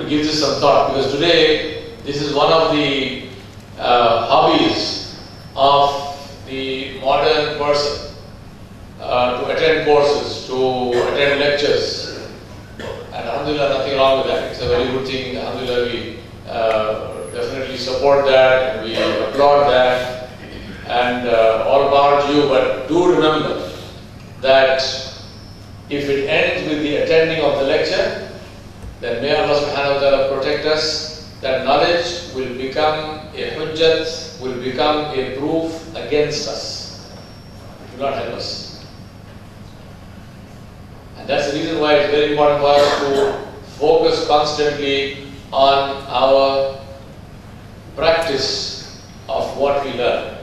to give this some thought, because today this is one of the hobbies of the modern person, to attend courses, to attend lectures. And alhamdulillah, nothing wrong with that. It's a very good thing. Alhamdulillah, we definitely support that and we applaud that. And all power to you. But do remember that if it ends with the attending of the lecture, then may Allah subhanahu wa ta'ala protect us. That knowledge will become a hujjat, will become a proof against us. It will not help us. And that's the reason why it's very important for us to focus constantly on our practice of what we learn.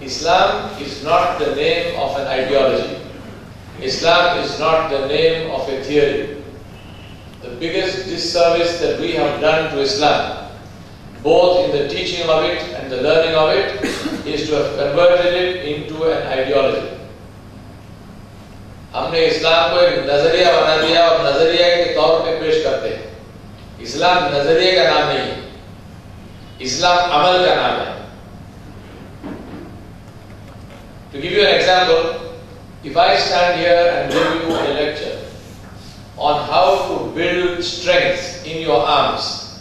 Islam is not the name of an ideology. Islam is not the name of a theory. The biggest disservice that we have done to Islam, both in the teaching of it and the learning of it, is to have converted it into an ideology. हमने इस्लाम को एक नजरिया बना दिया और नजरिया के तौर पे पेश करते हैं। इस्लाम नजरिए का नाम नहीं है, इस्लाम अमल का नाम है। To give you an example, if I stand here and give you a lecture on how to build strength in your arms,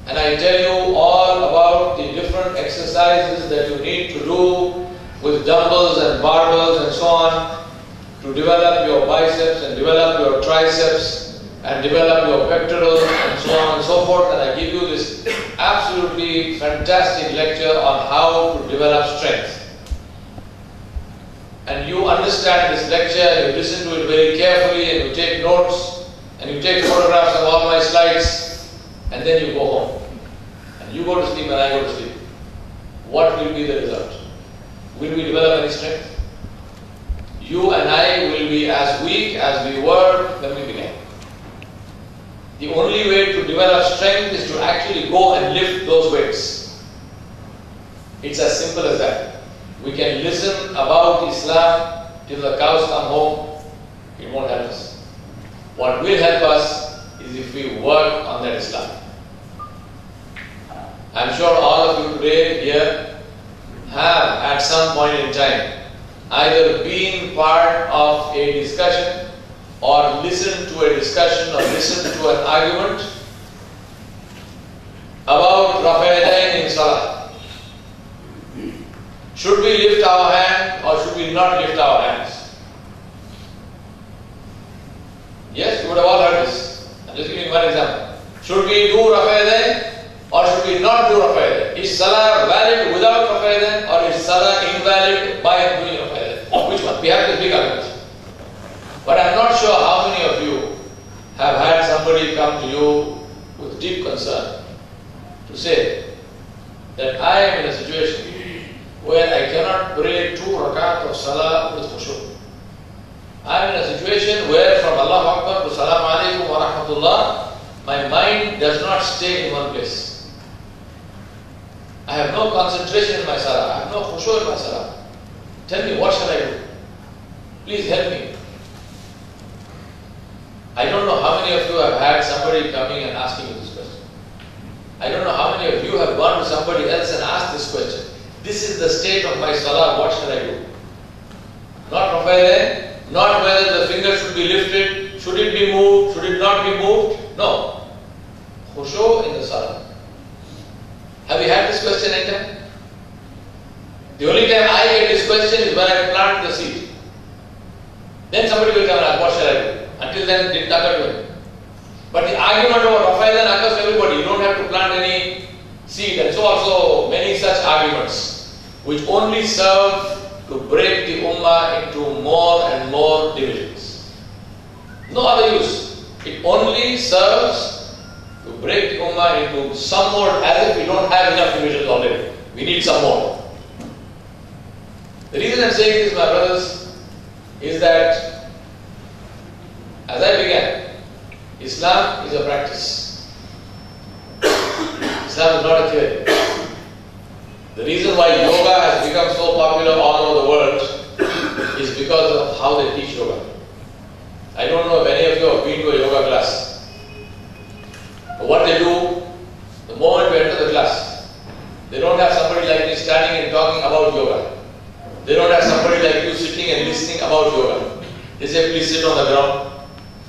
and I tell you all about the different exercises that you need to do with dumbbells and barbells and so on, to develop your biceps and develop your triceps and develop your pectorals and so on and so forth, and I give you this absolutely fantastic lecture on how to develop strength. And you understand this lecture and you listen to it very carefully and you take notes and you take photographs of all my slides, and then you go home. And you go to sleep and I go to sleep. What will be the result? Will we develop any strength? You and I will be as weak as we were when we began. The only way to develop strength is to actually go and lift those weights. It's as simple as that. We can listen about Islam till the cows come home, it won't help us. What will help us is if we work on that Islam. I'm sure all of you today here have at some point in time either been part of a discussion or listened to a discussion or listened to an argument about Rafa'adain in Salah. Should we lift our hand or should we not lift our hands? Yes, you would have all heard this. I'm just giving one example. Should we do Rafa'adain or should we not do Rafa'adain? Is Salah valid without Rafa'adain or is Salah invalid by doing Rafa'adain? Which one? We have this big argument. But I'm not sure how many of you have had somebody come to you with deep concern to say that I am in a situation where I cannot pray 2 rakat of Salah with khushu'. I am in a situation where from Allahu Akbar to Salaam Alaikum wa Rahmatullah, my mind does not stay in one place. I have no concentration in my Salah, I have no khushu' in my Salah. Tell me, what shall I do? Please help me. I don't know how many of you have had somebody coming and asking you this question. I don't know how many of you have gone to somebody else and asked this question. This is the state of my Salah, what shall I do? Not Rafa'adain, not whether the finger should be lifted, should it be moved, should it not be moved. No. Khushu' in the Salah. Have you had this question anytime? The only time I get this question is when I plant the seed. Then somebody will come and ask, what shall I do? Until then, it didn't occur to him. But the argument about Rafa'adain occurs to everybody. You don't have to plant any seed. And so also many such arguments, which only serve to break the ummah into more and more divisions. No other use. It only serves to break the ummah into some more, as if we don't have enough divisions already. We need some more. The reason I'm saying this, my brothers, is that as I began, Islam is a practice. Islam is not a theory. The reason why yoga has become so popular all over the world is because of how they teach yoga. I don't know if any of you have been to a yoga class.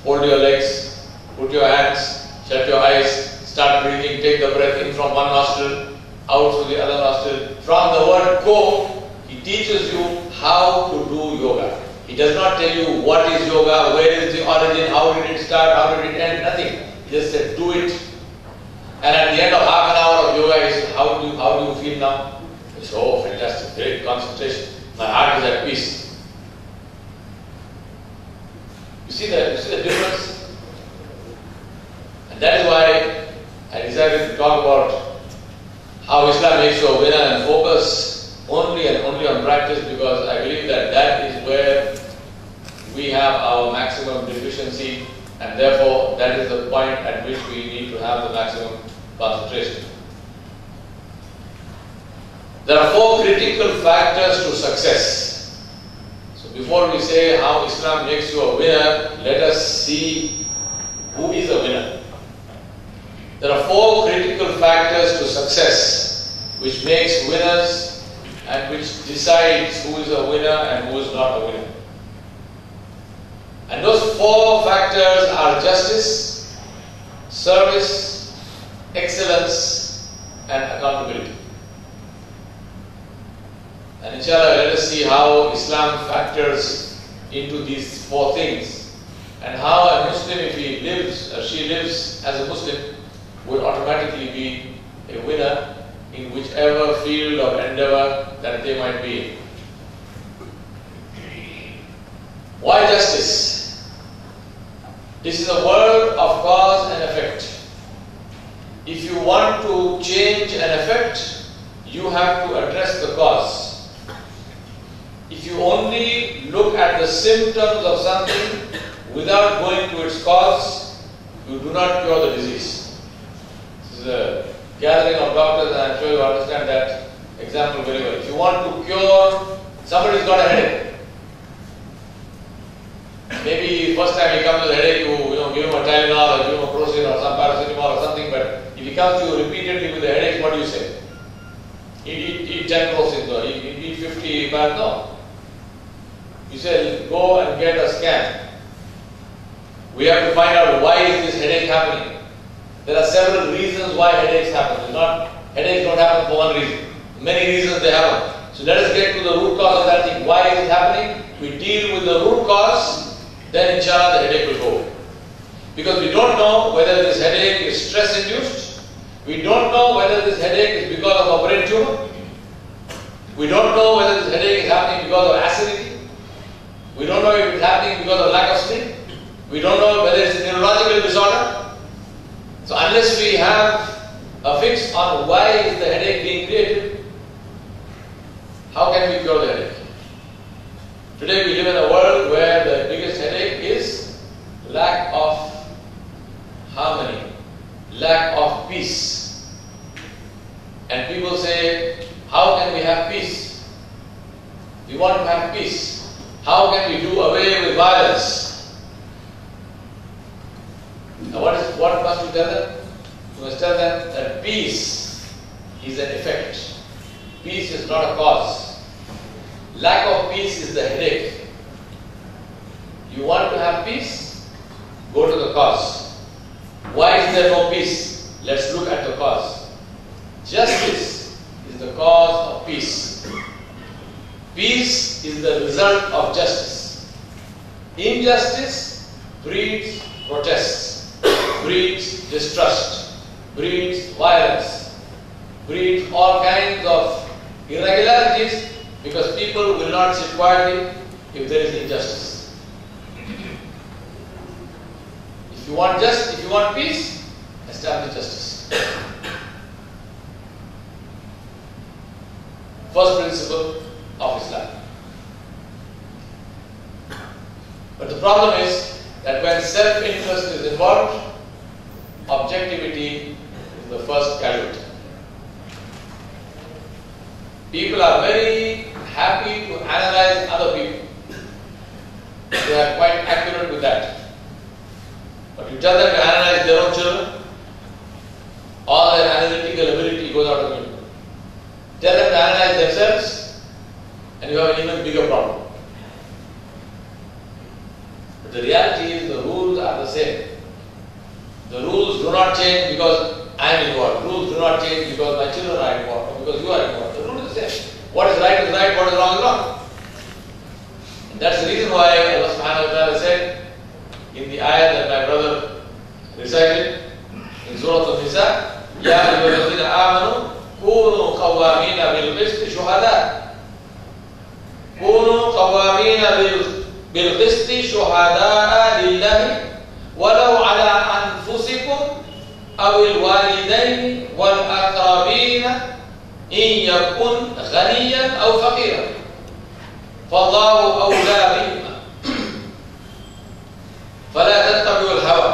fold your legs, put your hands, shut your eyes, start breathing, take the breath in from one nostril, out through the other nostril. From the word go, he teaches you how to do yoga. He does not tell you what is yoga, where is the origin, how did it start, how did it end, nothing. He just said do it. And at the end of half an hour of yoga, he said, how do you feel now? It's oh fantastic, great concentration. My heart is at peace. You see the difference? And that is why I decided to talk about how Islam makes you a winner and focus only and only on practice, because I believe that that is where we have our maximum deficiency, and therefore that is the point at which we need to have the maximum concentration. There are 4 critical factors to success. So before we say how Islam makes you a winner, let us see who is a winner. There are 4 critical factors to success which makes winners and which decides who is a winner and who is not a winner. And those 4 factors are justice, service, excellence, and accountability. And inshallah, let us see how Islam factors into these 4 things, and how a Muslim, if he lives or she lives as a Muslim, would automatically be a winner in whichever field of endeavor that they might be in. Why justice? This is a world of cause and effect. If you want to change an effect, you have to address the cause. If you only look at the symptoms of something without going to its cause, you do not cure the disease. This is a gathering of doctors, and I'm sure you understand that example very well. If you want to cure, somebody's got a headache. Maybe first time he comes with a headache, you give him a Tylenol or give him a Procin or some paracetamol or something, but if he comes to you repeatedly with a headache, what do you say? Eat 10 Procins or eat 50 Tylenol. No. You say, go and get a scan. We have to find out why is this headache happening. There are several reasons why headaches happen. Headaches don't happen for one reason. Many reasons they happen. So let us get to the root cause of that thing. Why is it happening? We deal with the root cause, then inshallah the headache will go. Because we don't know whether this headache is stress induced. We don't know whether this headache is because of a brain tumor. We don't know whether this headache is happening because of acidity. We don't know if it's happening because of lack of sleep. We don't know whether it's a neurological disorder. So unless we have a fix on why is the headache being created, how can we cure the headache? Today we live in a world where the biggest headache is lack of harmony, lack of peace. And people say, how can we have peace? We want to have peace. How can we do away with violence? Now what must you tell them? You must tell them that peace is an effect. Peace is not a cause. Lack of peace is the headache. You want to have peace? Go to the cause. Why is there no peace? Let's look at the cause. Justice is the cause of peace. Peace is the result of justice. Injustice breeds protests, breeds distrust, breeds violence, breeds all kinds of irregularities, because people will not sit quietly if there is injustice. If you want peace, establish justice. First principle of Islam. But the problem is that when self-interest is involved, objectivity is the first casualty. People are very happy to analyze other people. They are quite accurate with that. But you tell them to analyze their own children, all their analytical ability goes out of you. Tell them to analyze themselves, and you have an even bigger problem. But the reality is the rules are the do not change because I am involved. Rules do not change because my children are involved or because you are involved. The rule is the same. What is right, what is wrong is wrong. And that's the reason why Allah subhanahu wa ta'ala said in the ayah that my brother recited in Surah Al-Nisa, Ya ayyuhalladhina amanu kunu qawwamina bil qisti shuhada. Kunu qawwamina bil qisti shuhada'a lillahi walau ala anfusikum aw al walidayn wal aqrabin in yakun ghaniyan aw faqiran fallahu awla bihima fala tattabi'u al hawa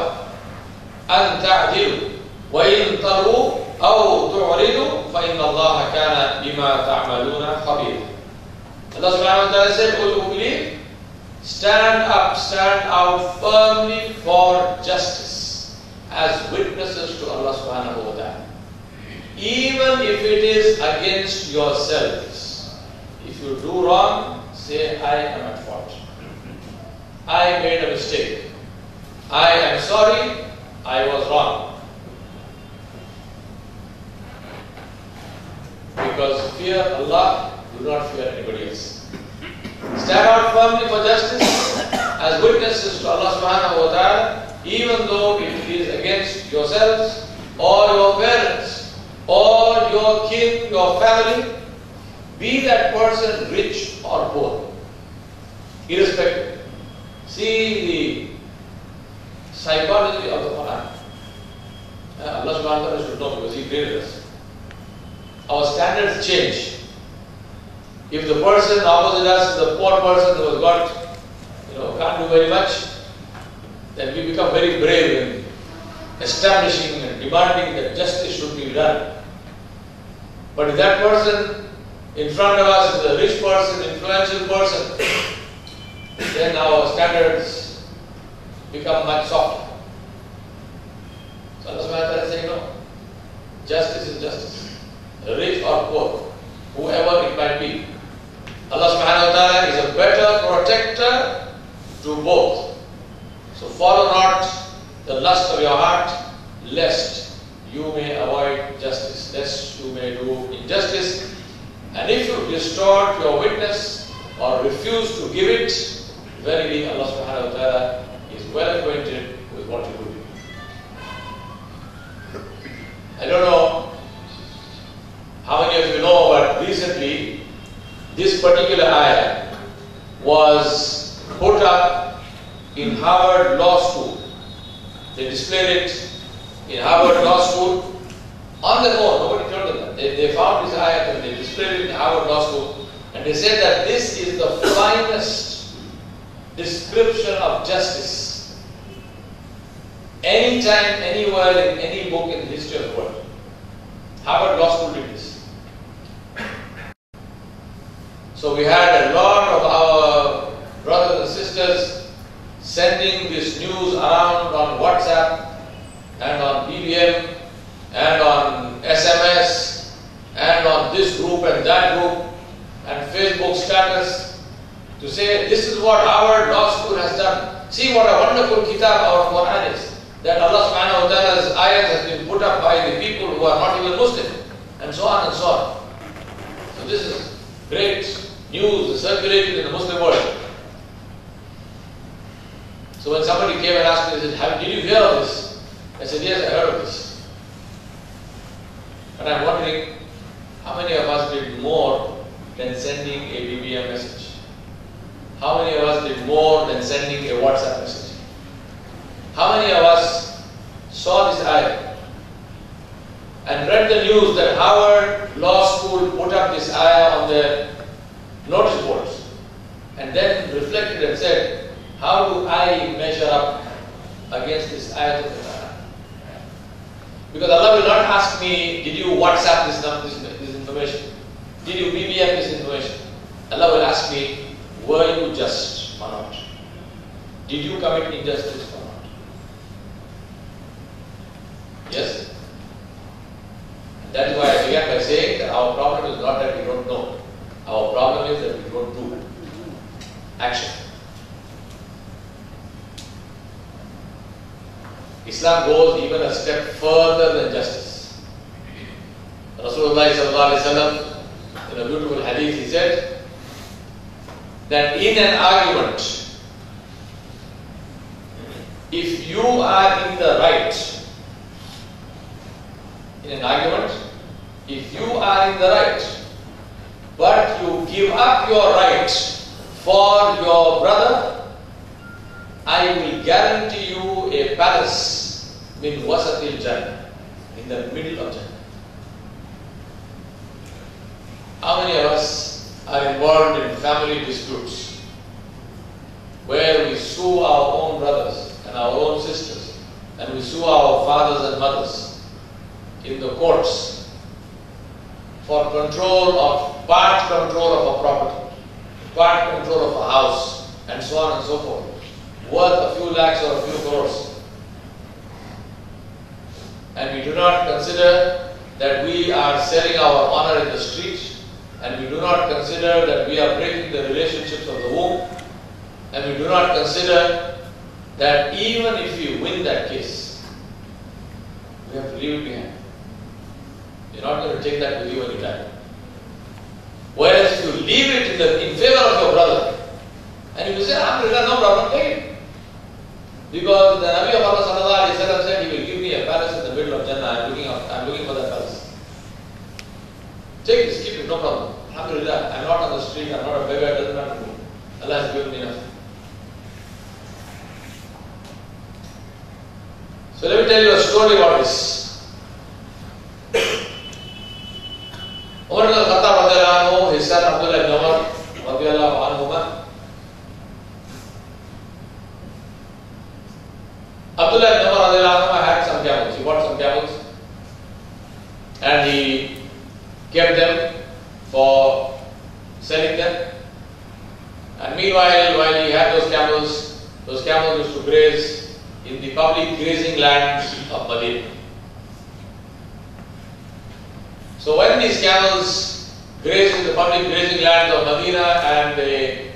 an ta'dilu wa in talu aw tu'ridu fa inna Allaha kana bima ta'maluna khabira. Allah subhanahu wa ta'ala said, O you believe, stand up, stand out firmly for justice as witnesses to Allah subhanahu wa ta'ala. Even if it is against yourselves. If you do wrong, say, I am at fault. I made a mistake. I am sorry, I was wrong. Because fear Allah, do not fear anybody else. Stand out firmly for justice as witnesses to Allah subhanahu wa ta'ala, even though it is against yourselves or your parents or your kin, your family, be that person rich or poor, irrespective. See the psychology of the Quran. Allah subhanahu wa ta'ala should know because He created us. Our standards change. If the person opposite us is a poor person who has got, can't do very much, then we become very brave in establishing and demanding that justice should be done. But if that person in front of us is a rich person, influential person, then our standards become much softer. So Allah subhanahu wa ta'ala is saying, no, justice is justice. Rich or poor, whoever it might be. Allah subhanahu wa ta'ala is a better protector to both. So follow not the lust of your heart, lest you may avoid justice, lest you may do injustice. And if you distort your witness or refuse to give it, verily Allah subhanahu wa ta'ala is well acquainted with what you do. I don't know how many of you know, but recently this particular ayah was put up in Harvard Law School. They displayed it in Harvard Law School on their own. Nobody told them that. They found this ayah and they displayed it in Harvard Law School. And they said that this is the finest description of justice anytime, anywhere, in any book in the history of the world. Harvard Law School did this. So we had a lot of our brothers and sisters sending this news around on WhatsApp and on BBM and on SMS and on this group and that group and Facebook status to say this is what Harvard Law School has done. See what a wonderful kitab our Quran is. That Allah subhanahu wa ta'ala's ayat has been put up by the people who are not even Muslim, and so on and so on. So this is great news circulated in the Muslim world. So when somebody came and asked me, they said, did you hear of this? I said, yes, I heard of this. But I'm wondering, how many of us did more than sending a BBM message? How many of us did more than sending a WhatsApp message? How many of us saw this ayah and read the news that Harvard Law School put up this ayah on their notice boards and then reflected and said, how do I measure up against this ayah of the Quran? Because Allah will not ask me, did you WhatsApp this information? Did you BBM this information? Allah will ask me, were you just or not? Did you commit injustice or not? Yes? And that is why I began by saying that our problem is not that we don't know. Our problem is that we don't do action. Islam goes even a step further than justice. Rasulullah sallallahu alaihi wasallam, in a beautiful hadith, he said that in an argument, if you are in the right, but you give up your right for your brother, I will guarantee you a palace min wasatil Jannah, in the middle of Jannah. How many of us are involved in family disputes where we sue our own brothers and our own sisters, and we sue our fathers and mothers in the courts for part control of a property, part control of a house, and so on and so forth, worth a few lakhs or a few crores. And we do not consider that we are selling our honor in the street, and we do not consider that we are breaking the relationships of the womb, and we do not consider that even if we win that case, we have to leave it behind. You're not going to take that with you when you die. Whereas if you leave it in favor of your brother, and you say, Alhamdulillah, no problem, take it. Because the Nabi of Allah sallallahu alaihi wasallam said, he will give me a palace in the middle of Jannah. I'm looking for that palace. Take this, keep it, no problem. Alhamdulillah, I'm not on the street, I'm not a beggar, it doesn't matter to me. Allah has given me enough. So let me tell you a story about this. Umar ibn al-Khattab radiallahu anhu, his son Abdullah ibn Umar radiallahu anhuma. Abdullah ibn Umar radiallahu anhu had some camels. He bought some camels and he kept them for selling them. And meanwhile, while he had those camels used to graze in the public grazing lands of Medina. So when these camels grazed in the public grazing lands of Medina and they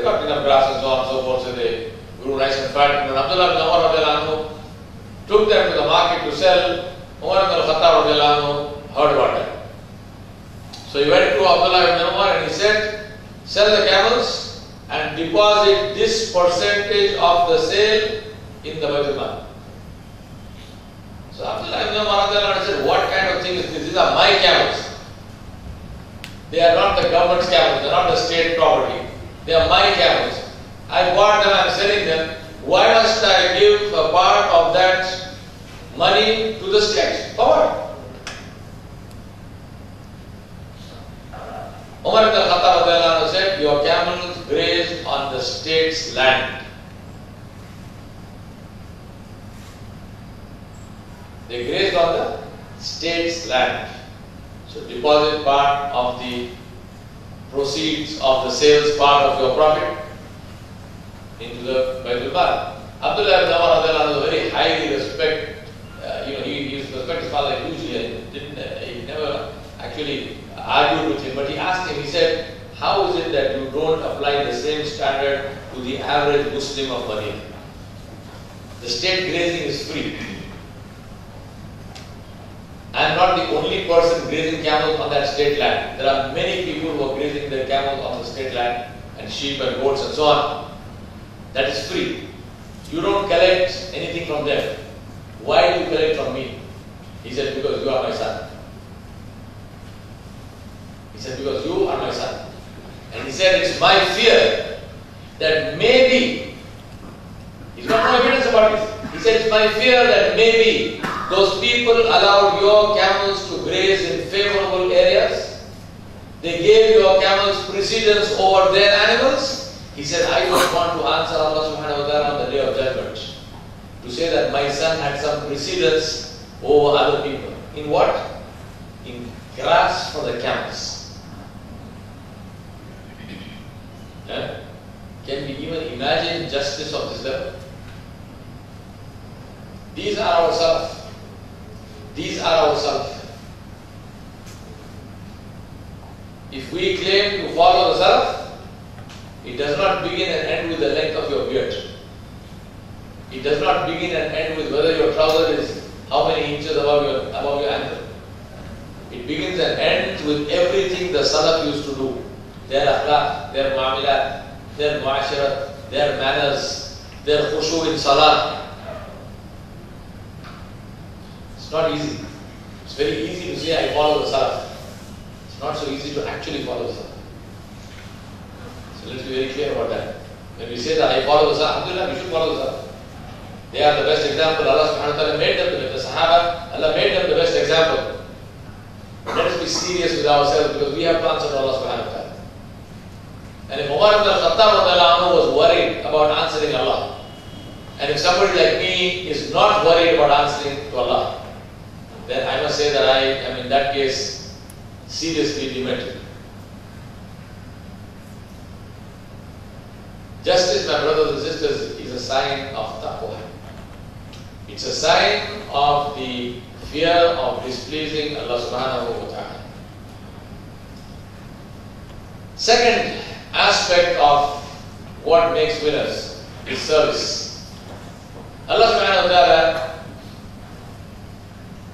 got enough grass and so on and so forth, so they grew nice and fat, and Abdullah ibn Umar radiallahu anhu took them to the market to sell. Umar ibn al-Khattab radiallahu anhu heard about that. So he went to Abdullah ibn Umar and he said, sell the camels and deposit this percentage of the sale in the Baitul Mal. So Abdullah ibn Umar said, what kind of thing is this? These are my camels. They are not the government's camels, they are not the state property. They are my camels. I bought them, I am selling them. Why must I give a part of that money to the state? For what? Umar ibn al-Khattab said, your camels graze on the state's land. They grazed on the state's land. So deposit part of the proceeds of the sales part of your profit into the Baitul Mal. Abdullah ibn Umar was very highly respected. He used to respect his father hugely. He never actually argued with him, but he asked him, he said, how is it that you don't apply the same standard to the average Muslim of Medina? The state grazing is free. I am not the only person grazing camels on that state land. There are many people who are grazing their camels on the state land, and sheep and goats and so on. That is free. You don't collect anything from them. Why do you collect from me? He said, because you are my son. He said, because you are my son. And he said, it's my fear that maybe, he's got no evidence about this. He said, it's my fear that maybe those people allowed your camels to graze in favorable areas. They gave your camels precedence over their animals. He said, I don't want to answer Allah subhanahu wa ta'ala on the day of judgment. To say that my son had some precedence over other people. In what? In grass for the camels. Yeah? Can we even imagine justice of this level? These are our salaf. These are our salaf. If we claim to follow the salaf, it does not begin and end with the length of your beard. It does not begin and end with whether your trouser is how many inches above your ankle. It begins and ends with everything the Salaf used to do. Their akhlaq, their mu'amalat, their mu'asharat, their manners, their khushu in salah. It's not easy. It's very easy to say I follow the Salaf. It's not so easy to actually follow the Salaf. So let's be very clear about that. When we say that I follow the Salaf, alhamdulillah, we should follow the Salaf. They are the best example. Allah subhanahu wa ta'ala made them the Sahaba. Allah made them the best example. Let us be serious with ourselves because we have to answer to Allah subhanahu wa ta'ala. And if Umar ibn al-Khattab was worried about answering Allah, and if somebody like me is not worried about answering to Allah, then I must say that I am in that case seriously demented. Justice, my brothers and sisters, is a sign of taqwa. It's a sign of the fear of displeasing Allah subhanahu wa ta'ala. Second aspect of what makes winners is service. Allah subhanahu wa ta'ala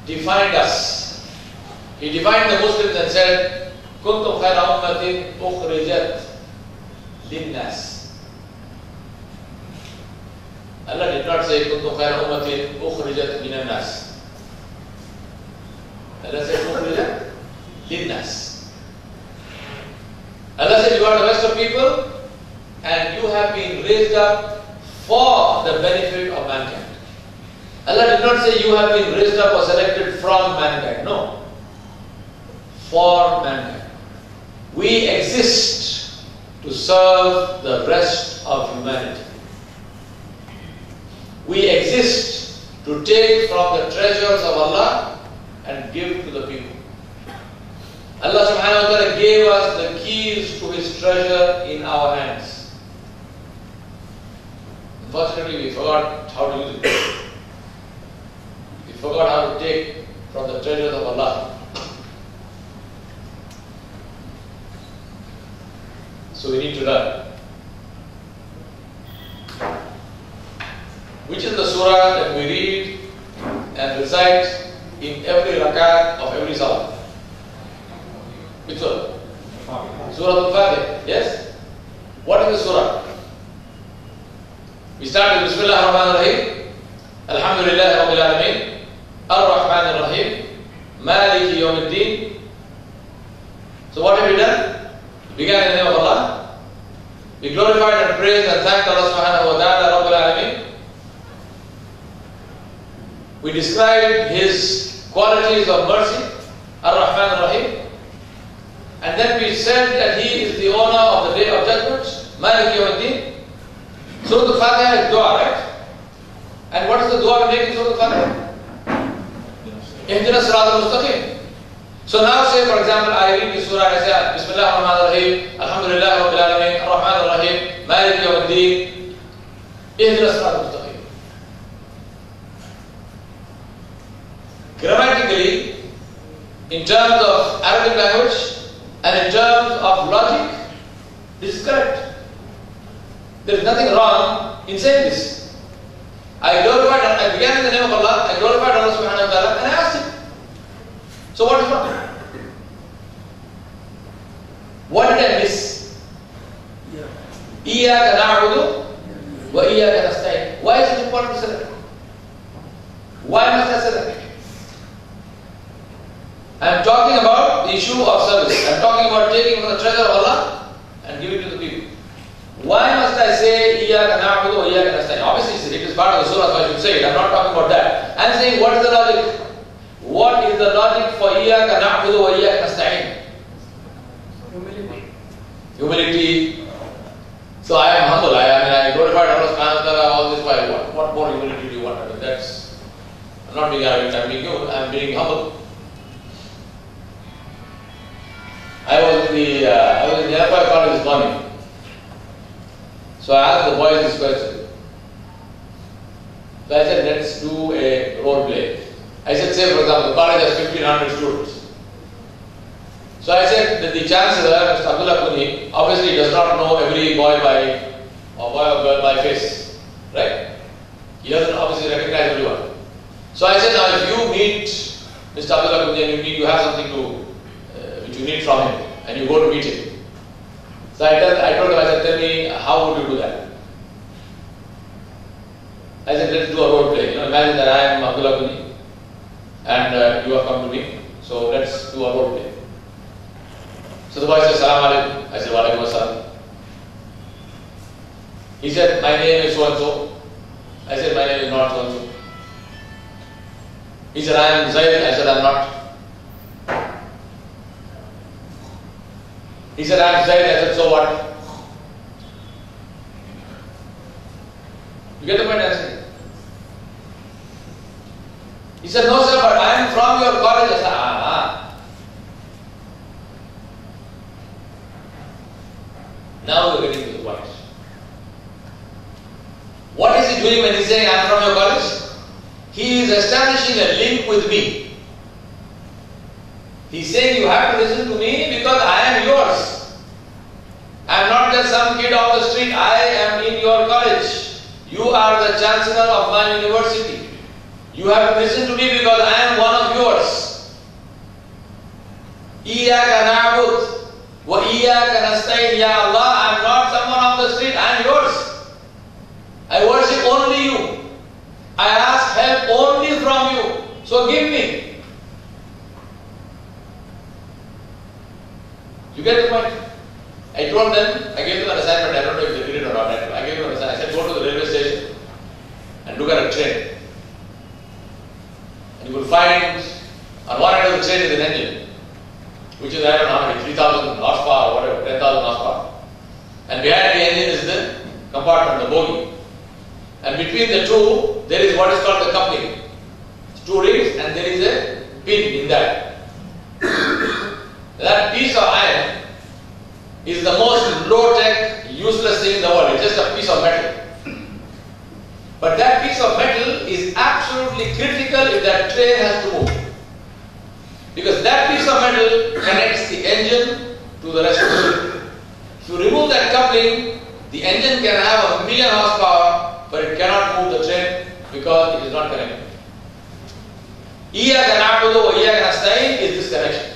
defined us. He defined the Muslims and said, Kuntum khayra ummatin ukhrijat linnas. Allah did not say Kuntum khayra ummatin ukhrijat minan nas. Allah said ukhrijat linnas. Allah said you are the best of people and you have been raised up for the benefit of mankind. Allah did not say you have been raised up or selected from mankind. No. For mankind. We exist to serve the rest of humanity. We exist to take from the treasures of Allah and give to the people. Allah subhanahu wa ta'ala gave us the keys to His treasure in our hands. Unfortunately, we forgot how to use it. We forgot how to take from the treasures of Allah. So we need to learn. Which is the surah that we read and recite in every rakat of every salah? Which surah? Surah Al-Fatih. Yes? What is the surah? We start with Bismillah ar-Rahman ar-Rahim. Alhamdulillah Rabbil Alameen. Ar-Rahman ar-Rahim. Maliki Yawmiddin. So what have we done? We began in the name of Allah. We glorified and praised and thanked Allah subhanahu wa ta'ala Rabbil Alameen. We described His qualities of mercy, Ar-Rahman Ar-Rahim. And then we said that He is the owner of the Day of Judgment, Maliki Yawmiddin. Surah Al-Fatiha is dua, right? And what is the dua we make in Surah Al-Fatiha? Ihdina Sirat al-Mustaqim. So now say, for example, I read this surah, I say, Bismillah ar-Rahman ar-Rahim, Alhamdulillah Rabbil Alameen, Ar-Rahman ar-Rahim, Maliki Yawmiddin, Ihdina Sirat al-Mustaqim. Grammatically, in terms of Arabic language and in terms of logic, this is correct. There is nothing wrong in saying this. I began in the name of Allah, I glorified Allah subhanahu wa ta'ala and I asked Him. So what is wrong? What did I miss? Iyaka na'budu wa iyaka nasta'in. Why is it important to say that? Why must I say that? I am talking about the issue of service. I am talking about taking from the treasure of Allah and giving to the people. Why must I say Iyaka na'budu wa iyaka nasta'in? Obviously it is part of the surah, so I should say it. I am not talking about that. I am saying what is the logic? What is the logic for Iyaka na'budu wa iyaka nasta'in? Humility. So I am humble. I glorified Allah subhanahu wa ta'ala all this while. What more humility do you want? I mean, I'm not being arrogant, I am being humble. I was in the airport college this morning. So I asked the boys this question. So I said, let's do a role play. I said, say for example, the college has 1,500 students. So I said that the chancellor, Mr. Abdullah Kuni, obviously does not know every boy or girl by face. Right? He doesn't obviously recognize everyone. So I said, now if you meet Mr. Abdullah Kundi and you have something to, which you need from him, and you go to meet him. So I told him, I said, tell me, how would you do that? I said, let's do a role play. Imagine that I am Abdullah Kundi and you have come to me. So let's do a role play. So the boy said, Salaam alaikum. I said, wa alaikum assalam. He said, my name is so and so. I said, my name is not so and so. He said, I am Zaid. I said, I am not. He said, I am Zaid. I said, so what? You get the point I'm saying? He said, no sir, but I am from your college. I said, Now we are getting to the point. What is he doing when he is saying, I am from your college? He is establishing a link with me. He is saying, you have to listen to me because I am yours. I am not just some kid off the street. I am in your college. You are the chancellor of my university. You have to listen to me because I am one of yours. Iyaka na'bud wa iyaka nasta'in. Ya Allah, I am not someone off the street. I am yours. I worship only you. I ask help only from you. So give me. You get the point? I told them, I gave them an assignment. I don't know if they did it or not. I gave them an assignment. I said, go to the railway station and look at a train. And you will find on one end of the train is an engine, which is, I don't know how many, 3,000 horsepower or whatever, 10,000 horsepower. And behind the engine is the compartment, the bogie. And between the two, there is what is called the coupling. It's two rings and there is a pin in that. That piece of iron is the most low-tech, useless thing in the world. It's just a piece of metal. But that piece of metal is absolutely critical if that train has to move. Because that piece of metal connects the engine to the rest of the ship. If you remove that coupling, the engine can have 1,000,000 horsepower, but it cannot move the train because it is not connected. Iyaka na'budu wa iyaka nasta'in is this connection.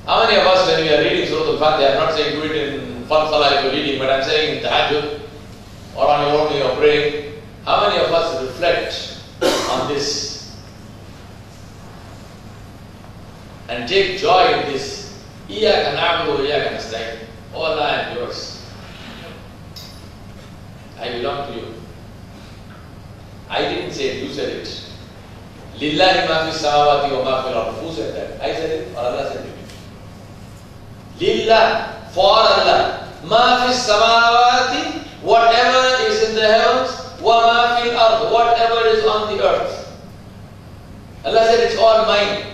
How many of us, when we are reading Surah Al-Fatiha, I'm not saying do it in fun salah if you're reading, but I'm saying in tahajjud or on your own when you're praying, how many of us reflect on this and take joy in this? Iyaka na'budu wa iyaka nasta'in. Oh Allah, I am yours. I belong to you. I didn't say it, you said it. Lillahi ma fi samawati wa ma fil ardh. Who said that? I said it or Allah said it? Lillah, for Allah. Ma fi samawati, whatever is in the heavens, wa ma fil ardh, whatever is on the earth. Allah said it's all mine.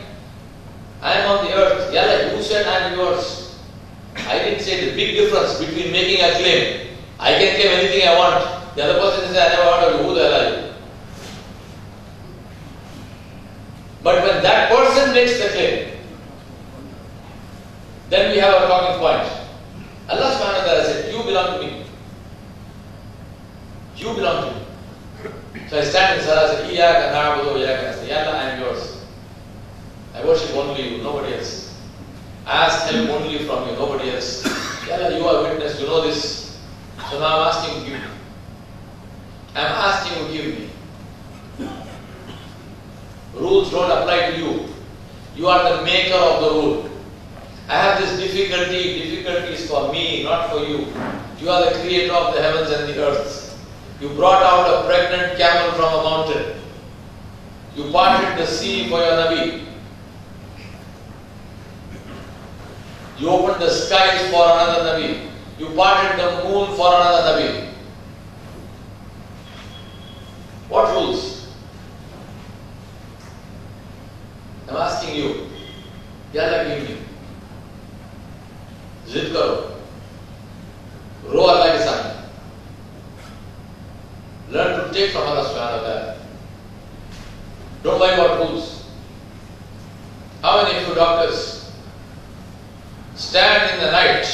I am on the earth. Yalla, you said I am yours. I didn't say the big difference between making a claim. I can claim anything I want. The other person says, I never heard of you. Who the hell are you? But when that person makes the claim, then we have a talking point. Allah subhanahu wa ta'ala said, you belong to me. You belong to me. So I stand in salah and say, Iyaka na'budu wa iyaka nasta'in. Ya Allah, I am yours. I worship only you, nobody else. I ask help only from you, nobody else. Ya Allah, you are witness to know this. So now I'm asking you to give me. I'm asking you to give me. Rules don't apply to you. You are the maker of the rule. I have this difficulty. Difficulty is for me, not for you. You are the creator of the heavens and the earth. You brought out a pregnant camel from a mountain. You parted the sea for your Nabi. You opened the skies for another Nabi. You parted the moon for another Nabi. What rules? I'm asking you. Ya Allah, give me. Zid karo. Ro Allah ke saamne. Learn to take from Allah subhanahu wa ta'ala. Don't worry about rules. How many of you doctors stand in the night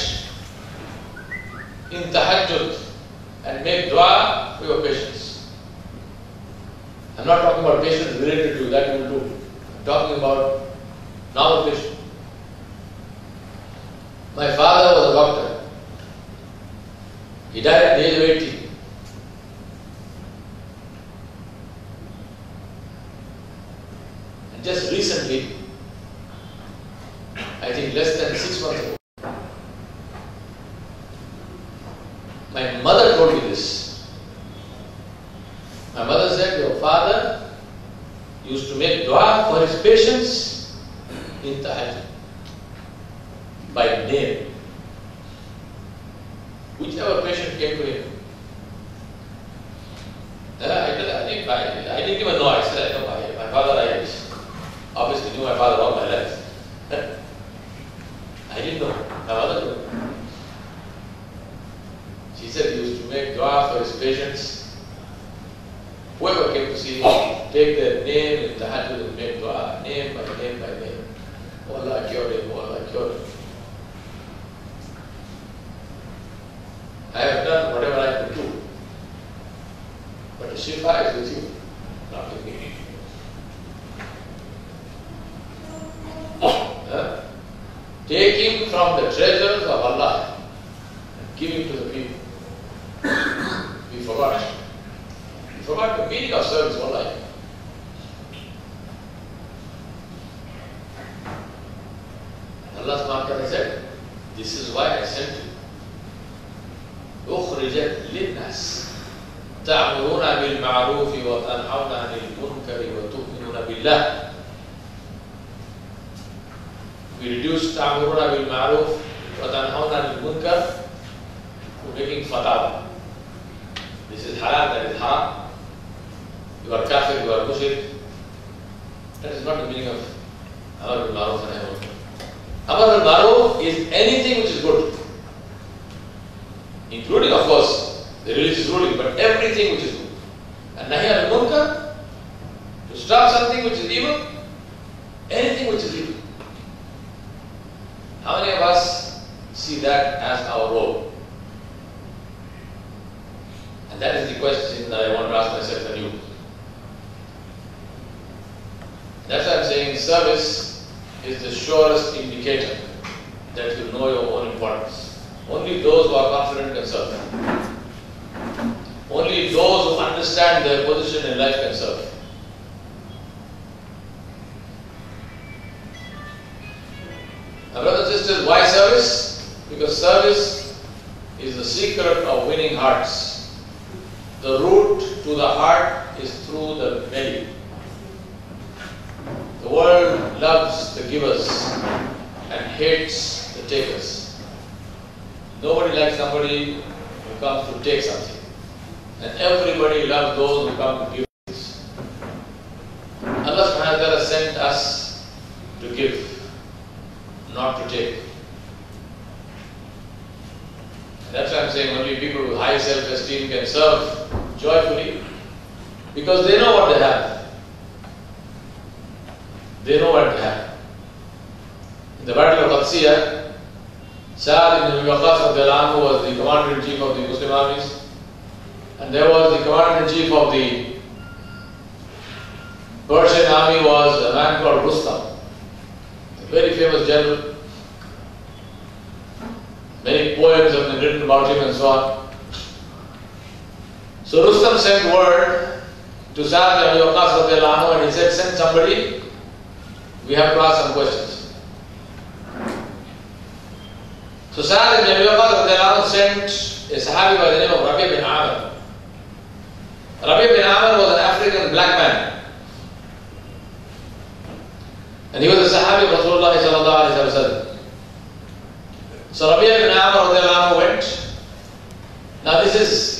in tahajjud and make dua your patience. I'm not talking about patience related to that you will do. I'm talking about normal patience. My father was a doctor. He died at the age of 80. And just recently, I think less than 6 months ago, my mother told me this. My mother said, your father used to make dua for his patients in tahajjud by name. Whichever patient came to him. I didn't even know. I said, I know my father, I obviously knew my father all my life. I didn't know. My mother told me. She said he used to make dua for his patients. Whoever came to see him, take their name in tahajjud and make dua, name by name by name. Oh Allah, cure him, oh Allah, cure him. I have done whatever I could do. But the shifa is with you, not with me. Taking from the treasures of Allah and giving to the people. We forgot. We forgot the meaning of service for life. Allah subhanahu wa ta'ala said, this is why I sent you. أخرجت للناس تأمرون بالمعروف وتنهون عن المنكر وتؤمنون بالله. We reduced تأمرون بالمعروف وتنهون عن المنكر to making fatwa. This is halal, that is haram. You are kafir, you are mushrik. That is not the meaning of Amar bil Ma'ruf and Nahy anil Munkar. Amar bil Ma'ruf is anything which is good. Including, of course, the religious ruling, but everything which is good. And Nahy anil Munkar, to stop something which is evil, anything which is evil. How many of us see that as our role? And that is the question that I want to ask myself and you. That's why I'm saying service is the surest indicator that you know your own importance. Only those who are confident can serve. Only those who understand their position in life can serve. Now, brothers and sisters, why service? Because service is the secret of winning hearts. The route to the heart is through the belly. The world loves the givers and hates the takers. Nobody likes somebody who comes to take something. And everybody loves those who come to give things. Allah subhanahu wa ta'ala sent us to give, not to take. And that's why I'm saying only people with high self-esteem can serve joyfully, because they know what they have. They know what they have. In the Battle of Qadisiyah, Sa'ad ibn Waqqas was the commander-in-chief of the Muslim armies, and there was the commander-in-chief of the Persian army was a man called Rustam, a very famous general. Many poems have been written about him and so on. So Rustam sent word to Sa'ad ibn Waqqas and he said, send somebody, we have to ask some questions. So Sa'ad ibn Waqqas sent a Sahabi by the name of Rabi bin Amr. Rabi bin Amr was an African black man. And he was a Sahabi of Rasulullah sallallahu alayhi wa sallam. So Rabi bin Amr went. Now this is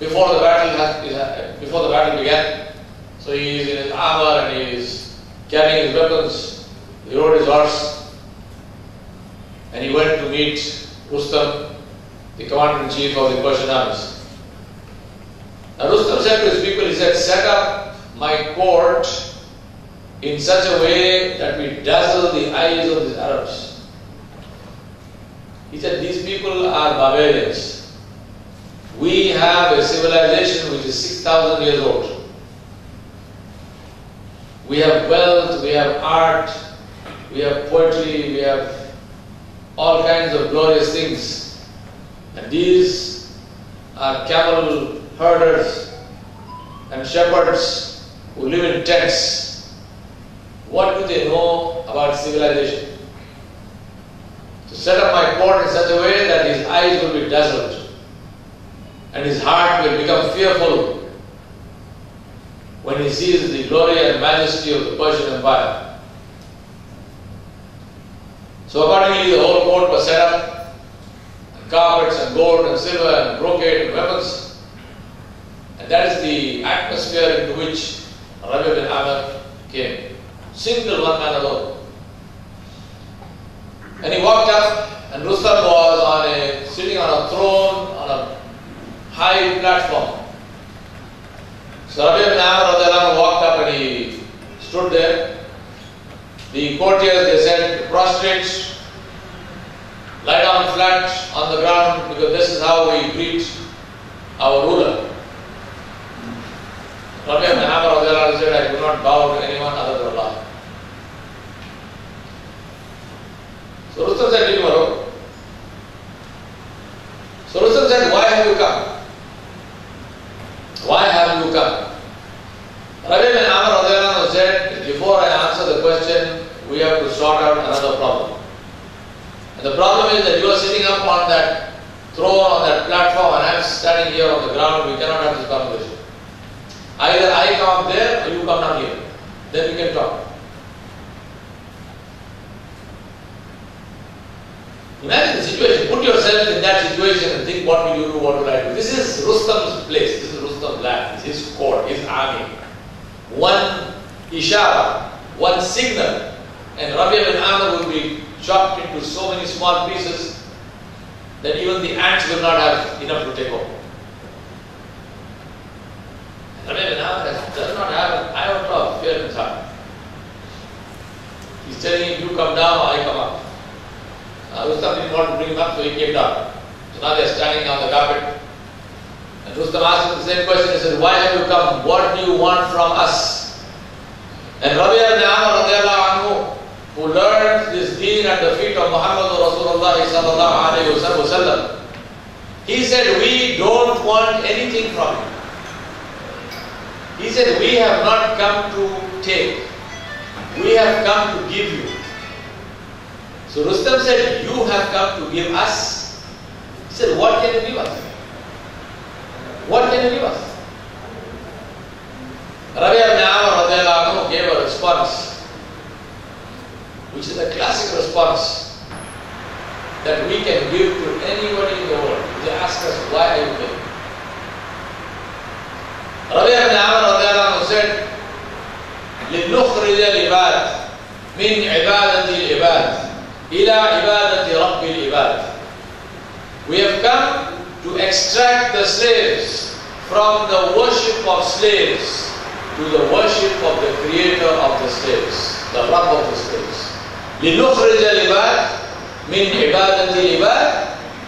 before the battle began. So he is in his armor and he is carrying his weapons. He rode his horse. And he went to meet Rustam, the commander-in-chief of the Persian armies. Now Rustam said to his people, he said, set up my court in such a way that we dazzle the eyes of the Arabs. He said, these people are barbarians. We have a civilization which is 6,000 years old. We have wealth, we have art, we have poetry, we have all kinds of glorious things. And these are camel herders and shepherds who live in tents. What do they know about civilization? To set up my court in such a way that his eyes will be dazzled and his heart will become fearful when he sees the glory and majesty of the Persian Empire. So accordingly the whole court was set up, and carpets and gold and silver and brocade and weapons. And that is the atmosphere into which Rabi' bin Amr came. Single one man alone. And he walked up, and Rustam was sitting on a throne on a high platform. So Rabi' bin Amr walked up and he stood there. The courtiers, they said, prostrate, lie down flat on the ground, because this is how we greet our ruler. Rabi' bin Amr said, I do not bow to anyone other than Allah. So Rustam said, leave him alone. So Rustam said, why have you come? Why have you come? Rabi' bin Amr said, before I answer the question, we have to sort out another problem. And the problem is that you are sitting up on that throne, on that platform, and I am standing here on the ground. We cannot have this conversation. Either I come up there or you come down here. Then we can talk. Imagine the situation. Put yourself in that situation and think, what will you do, what will I do? This is Rustam's place. This is Rustam's land. This is his court, his army. One ishara, one signal, and Rabi' bin Amr will be chopped into so many small pieces that even the ants will not have enough to take over. Rabi' bin Amr does not have an iota of fear in his heart. He's telling him, you come down, I come up. Rustam didn't want to bring him up, so he came down. So now they are standing on the carpet. And Rustam asked him the same question. He said, why have you come? What do you want from us? And Rabi' bin Amr, who learned this deen at the feet of Muhammad Rasulullah sallallahu alayhi wa sallam, he said, we don't want anything from you. He said, we have not come to take. We have come to give you. So Rustam said, you have come to give us. He said, what can you give us? What can you give us? Rabi' bin Amr gave a response, which is a classic response that we can give to anybody in the world. They ask us, why are you here? Rabi' bin Amr said, لِنُخْرِجَ الْعِبَادِ مِنْ عِبَادَةِ الْعِبَادِ إِلَى عِبَادَةِ رَبِّ الْعِبَادِ. We have come to extract the slaves from the worship of slaves to the worship of the creator of the slaves, the Rabb of the slaves. لِنُخْرِجَ الْعِبَادِ مِنْ عِبَادَةِ الْعِبَادِ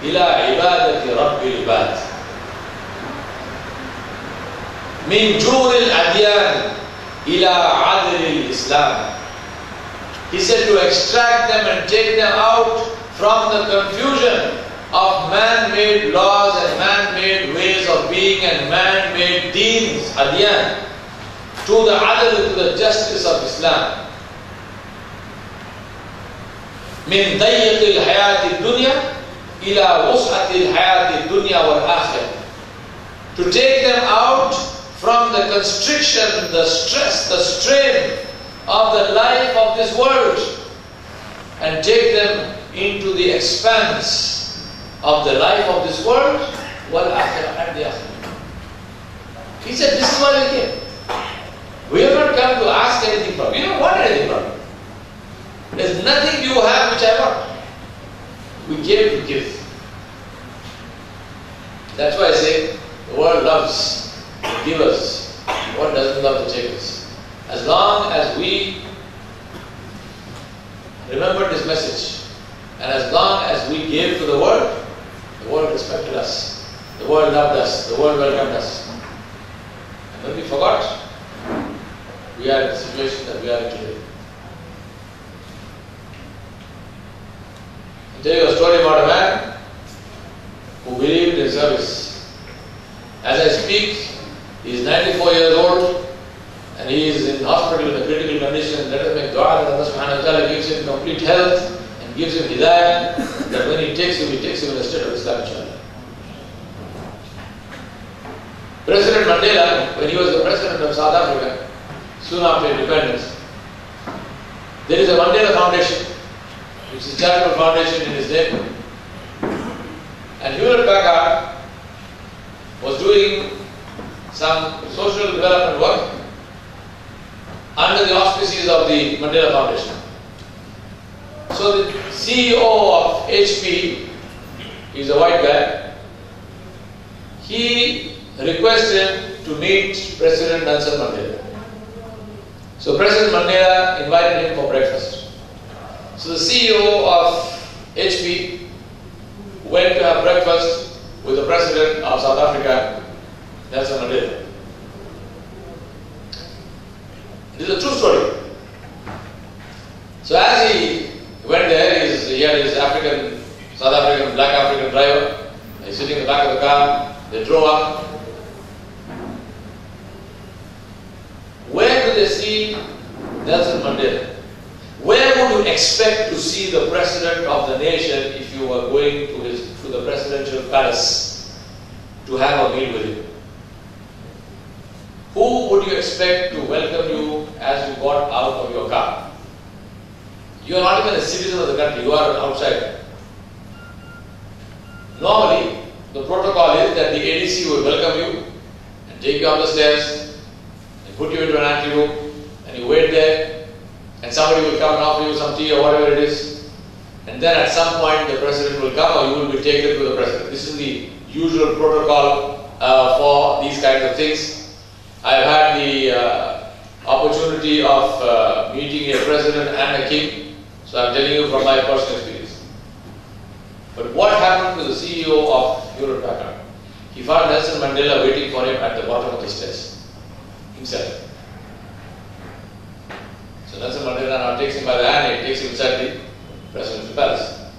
إِلَى عِبَادَةِ رَبِّ الْعِبَادِ. مِنْ جُورِ الْأَدْيَانِ إِلَى عَدْلِ الْإِسْلَامِ. He said to extract them and take them out from the confusion of man-made laws and man-made ways of being and man-made deeds, adyan, to the adl, to the justice of Islam. من ضيق الحياة الدنيا إلى وسعة الحياة الدنيا والآخرة. To take them out from the constriction, the stress, the strain of the life of this world and take them into the expanse of the life of this world, والآخرة, and the akhirah. He said, this is why we came. We have not come to ask anything from you. We don't want anything from you. There's nothing you have which I want. We came to give. That's why I say the world loves the givers. The world doesn't love the takers. As long as we remember this message and as long as we gave to the world respected us. The world loved us, the world welcomed us. And when we forgot, we are in the situation that we are in today. I'll tell you a story about a man who believed in service. As I speak, he is 94 years old and he is in hospital in a critical condition. Let us make dua that Allah subhanahu wa ta'ala gives him complete health and gives him hidayah, that when he takes him in the state of Islam, inshallah. President Mandela, when he was the president of South Africa, soon after independence, there is a Mandela Foundation, which is a charitable foundation in his name. And Hewlett Packard was doing some social development work under the auspices of the Mandela Foundation. So the CEO of HP, he's a white guy, he requested to meet President Nelson Mandela. So President Mandela invited him for breakfast. So the CEO of HP went to have breakfast with the President of South Africa, Nelson Mandela. This is a true story. So as he went there, he had his South African, black African driver. He's sitting in the back of the car. They drove up. Where do they see Nelson Mandela? Where would you expect to see the president of the nation if you were going to the presidential palace to have a meal with him? Who would you expect to welcome you as you got out of your car? You are not even a citizen of the country, you are an outsider. Normally, the protocol is that the ADC will welcome you and take you up the stairs and put you into an anteroom and you wait there and somebody will come and offer you some tea or whatever it is, and then at some point the president will come or you will be taken to the president. This is the usual protocol for these kinds of things. I have had the opportunity of meeting a president and a king, so I am telling you from my personal experience. But what happened to the CEO of Hewlett Packard? He found Nelson Mandela waiting for him at the bottom of the stairs, himself. So Nelson Mandela now takes him by the hand and takes him inside the presidential palace.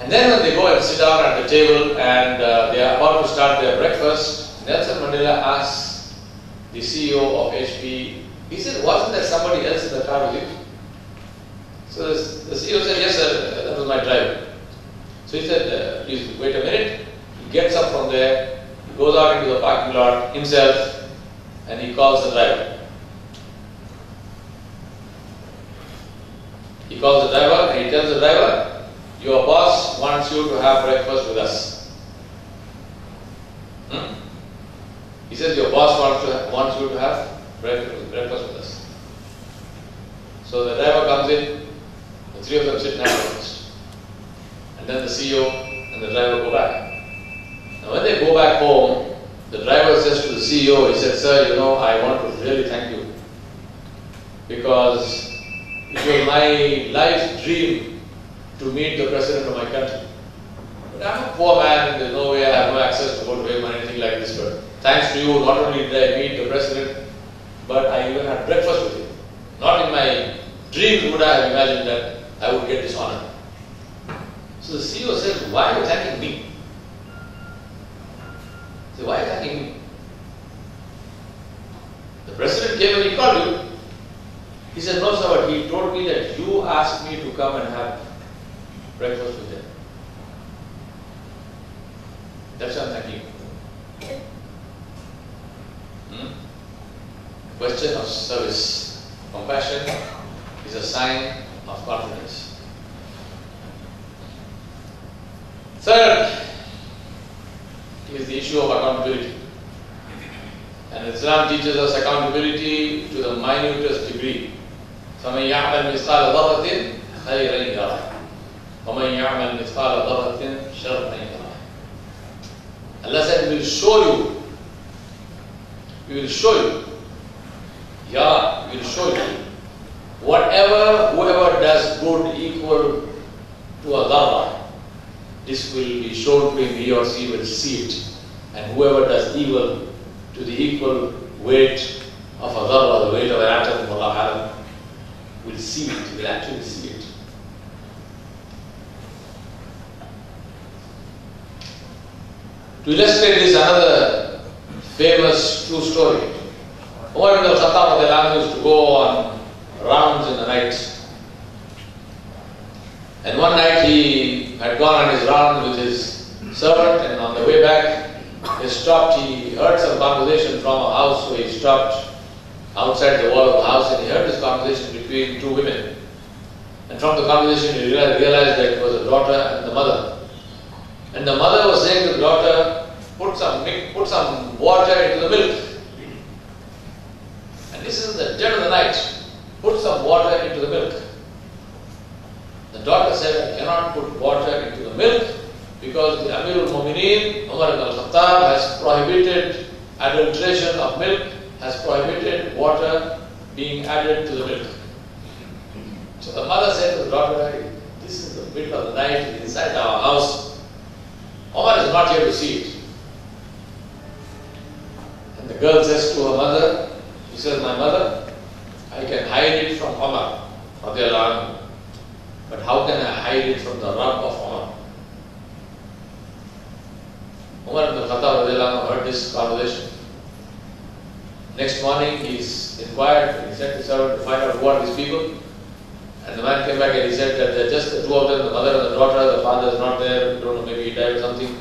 And then when they go and sit down at the table and they are about to start their breakfast, Nelson Mandela asks the CEO of HP, he said, wasn't there somebody else in the car with you? So the CEO said, yes sir, that was my driver. So he said, please wait a minute. He gets up from there, he goes out into the parking lot himself and he calls the driver. He calls the driver and he tells the driver, your boss wants you to have breakfast with us. He says, your boss wants you to have breakfast with us. So the driver comes in, the three of them sit and have breakfast. And then the CEO and the driver go back. Now when they go back home, the driver says to the CEO, he said, sir, you know, I want to really thank you because it was my life's dream to meet the president of my country. But I'm a poor man and there's no way I have no access to go to him or anything like this. But thanks to you, not only did I meet the president, but I even had breakfast with him. Not in my dreams would I have imagined that I would get this honor. So the CEO says, why are you thanking me? He said, why are you thanking me? The president came and he called you. He said, no sir, but he told me that you asked me to come and have breakfast with him. That's why I'm thanking you. Question of service. Compassion is a sign of confidence. Third is the issue of accountability. And Islam teaches us accountability to the minutest degree. فَمَنْ يَعْمَلْ مِثْقَالَ ذَرَّةٍ خَيْرًا يَرَهُ وَمَنْ يَعْمَلْ مِثْقَالَ ذَرَّةٍ شَرًّا يَرَهُ. Allah said, we will show you. We will show you. Yeah, we will show you. Whoever does good equal to a dharra, this will be shown to him, he or she will see it. And whoever does evil to the equal weight of a dharra, the weight of an atom, Allah will see it, will actually see it. To illustrate this, another famous true story. Umar ibn al-Khattab used to go on rounds in the night. And one night he had gone on his round with his servant, and on the way back he stopped. He heard some conversation from a house, so he stopped outside the wall of the house and he heard this conversation between two women. And from the conversation he realized that it was a daughter and the mother. And the mother was saying to the daughter, put some water into the milk. And this is in the dead of the night. Put some water into the milk. The daughter said, I cannot put water into the milk because the Amir al-Mu'mineen, Umar ibn al-Khattab, has prohibited adulteration of milk, has prohibited water being added to the milk. So the mother said to the daughter, this is the middle of the night, inside our house. Umar is not here to see it. And the girl says to her mother, she says, my mother, I can hide it from Umar, but how can I hide it from the Rabb of Umar? Umar ibn al-Khattab heard this conversation. Next morning he inquired and he sent his servant to find out who are these people. And the man came back and he said that they're just the two of them, the mother and the daughter, the father is not there, we don't know, maybe he died or something.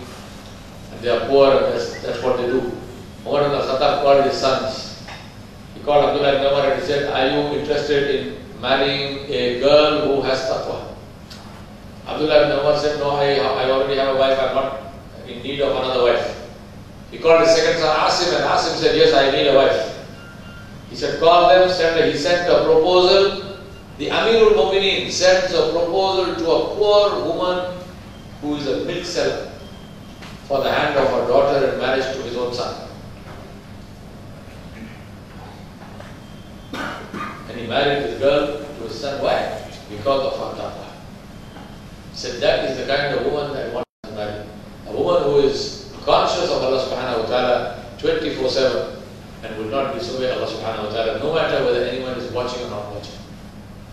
And they are poor and that's what they do. Umar ibn al-Khattab called his sons. He called Abdullah ibn Umar and he said, are you interested in marrying a girl who has taqwa? Abdullah ibn Umar said, no, I already have a wife, I'm not in need of another wife. He called his second son Asim and Asim said, yes, I need a wife. He said, call them, he sent a proposal. The Amir al-Mu'mineen sends a proposal to a poor woman who is a milk seller for the hand of her daughter in marriage to his own son. And he married this girl to his son. Why? Because of her taqwa. He said, that is the kind of woman that I want to marry. A woman who is conscious of Allah subhanahu wa ta'ala 24/7 and will not disobey Allah subhanahu wa ta'ala no matter whether anyone is watching or not watching.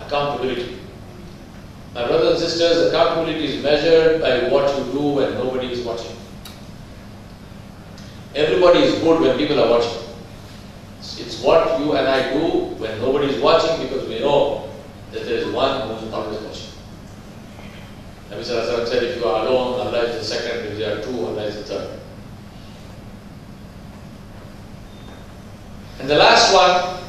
Accountability. My brothers and sisters, accountability is measured by what you do when nobody is watching. Everybody is good when people are watching. It's what you and I do when nobody is watching because we know that there is one who is always watching. Nabi Sallallahu Alaihi Wasallam said, if you are alone, Allah is the second, if you are two, Allah is the third. And the last one,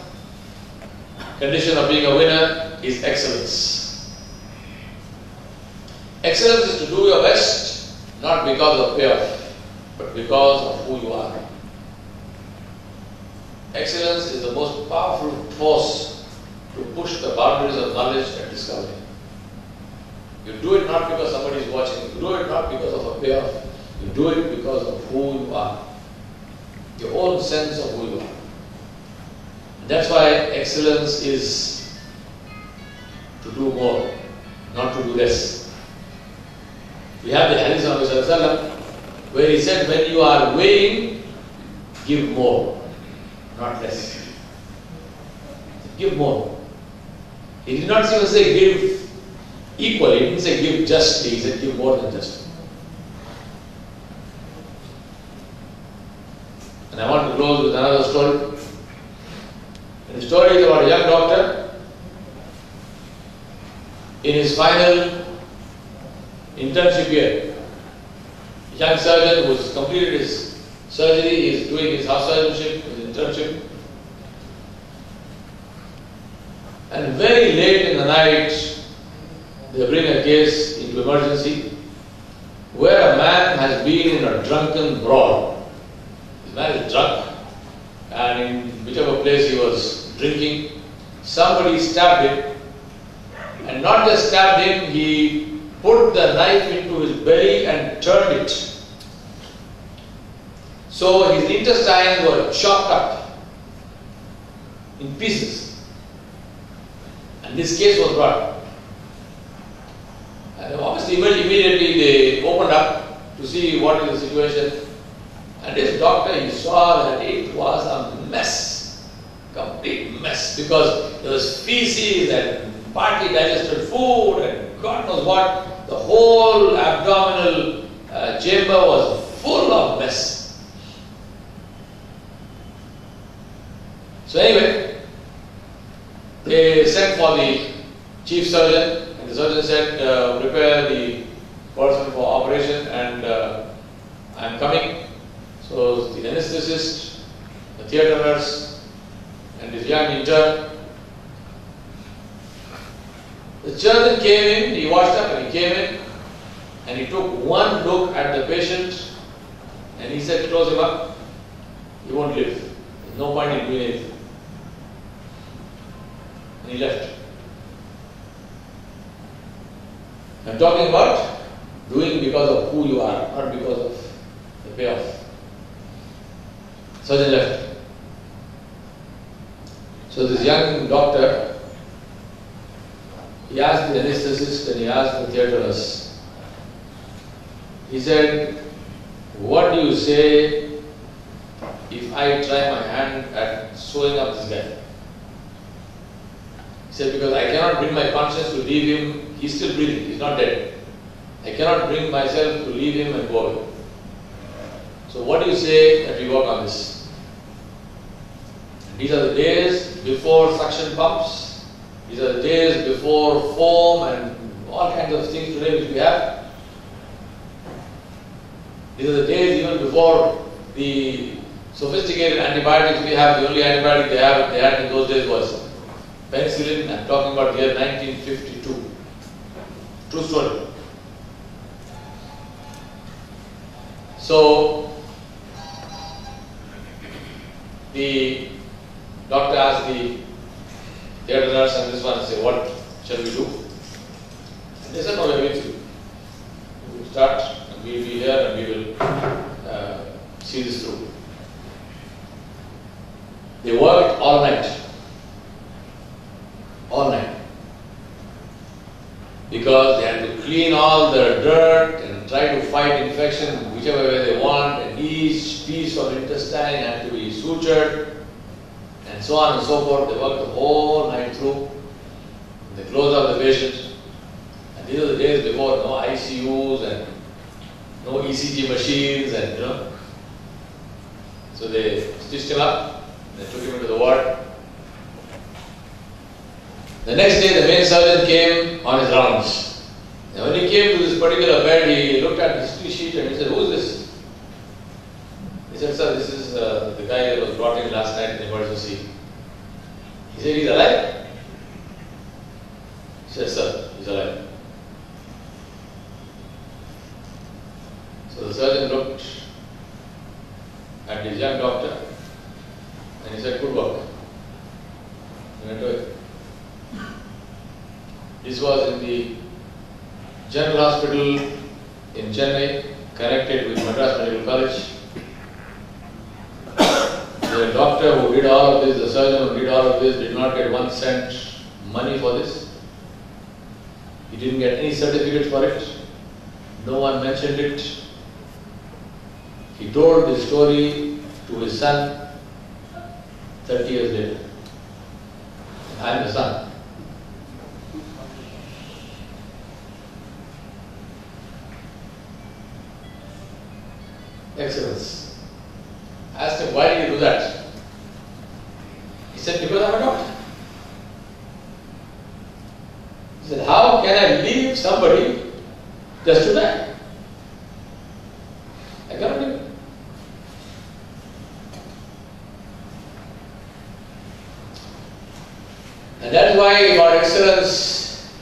condition of being a winner, is excellence. Excellence is to do your best, not because of payoff, but because of who you are. Excellence is the most powerful force to push the boundaries of knowledge and discovery. You do it not because somebody is watching, you do it not because of a payoff, you do it because of who you are, your own sense of who you are. And that's why excellence is to do more, not to do less. We have the hadith of Mirza Yawar Baig where he said, when you are weighing, give more, not less. Give more. He did not even say give equally, he didn't say give justly, he said give more than justly. And I want to close with another story. And the story is about a young doctor in his final internship year. A young surgeon who has completed his surgery, he is doing his house surgeonship, his internship. And very late in the night, they bring a case into emergency where a man has been in a drunken brawl. This man is drunk, and in whichever place he was drinking, somebody stabbed him, and not just stabbed him, he put the knife into his belly and turned it. So his intestines were chopped up in pieces. And this case was brought. And obviously immediately they opened up to see what is the situation. And this doctor, he saw that it was a mess, complete mess, because there was feces and partly digested food and God knows what. The whole abdominal chamber was full of mess. So anyway, they sent for the chief surgeon, and the surgeon said, prepare the person for operation, and I am coming. So the anesthetist, the theatre nurse, and this young intern. The surgeon came in, he washed up and he came in, and he took one look at the patient, and he said, close him up, he won't live. There's no point in doing anything. And he left. I'm talking about doing because of who you are, not because of the payoff. Surgeon left. So this young doctor, he asked the anesthetist and he asked the theatre nurse. He said, what do you say if I try my hand at sewing up this guy? He said, because I cannot bring my conscience to leave him. He's still breathing, he's not dead. I cannot bring myself to leave him and go away. So what do you say that we work on this? These are the days before suction pumps. These are the days before foam and all kinds of things today which we have. These are the days even before the sophisticated antibiotics we have. The only antibiotic they had in those days was penicillin. I'm talking about the year 1952. True story. So the doctor asked the theatre nurse and this one and say, what shall we do? And they said, no, we are with you. We will start and we will be here and we will see this through. They worked all night. All night. Because they had to clean all the dirt and try to fight infection whichever way they want, and each piece of intestine had to be sutured, and so on and so forth. They worked the whole night through. They closed up the patient. And these are the days before no ICUs and no ECG machines, and So they stitched him up, they took him into the ward. The next day the main surgeon came on his rounds. And when he came to this particular bed, he looked at the history sheet and he said, who is this? He said, sir, this is the guy that was brought in last night in emergency. He said, he's alive? He said, sir, he's alive. So the surgeon looked at this young doctor and he said, good work. He went away. This was in the General Hospital in Chennai, connected with Madras Medical College. The doctor who did all of this, the surgeon who did all of this, did not get 1 cent money for this. He didn't get any certificate for it. No one mentioned it. He told the story to his son 30 years later. I am the son. Excellence. I asked him, why did you do that? He said, because I'm a doctor. He said, how can I leave somebody just to die? I cannot do it. And that's why Your Excellence